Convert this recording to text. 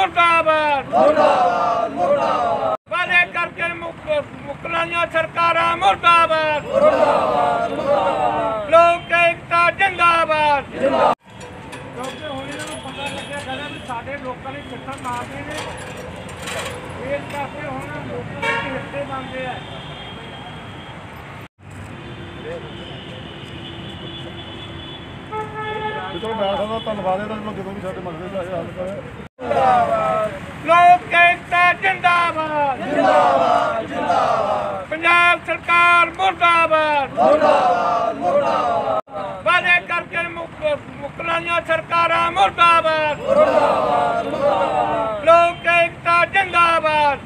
मुर्दाबाद वादे करके मुकरानियां सरकारां मुर्दाबाद लोक एकता जिंदाबाद। क्योंकि हुण इन्हां नूं पता लग्गिया गया भी साडे लोकां ने चिट्ठा ना देने इस करके हुण लोकां दे हिस्से बनदे आ। चलो मैं धन्यवाद है जो भी साडे मसले दा हल करे। लोक एकता जिंदाबाद पंजाब सरकार मुर्दाबाद वादे करके मुकरानियां सरकारां मुर्दाबाद लोक एकता जिंदाबाद।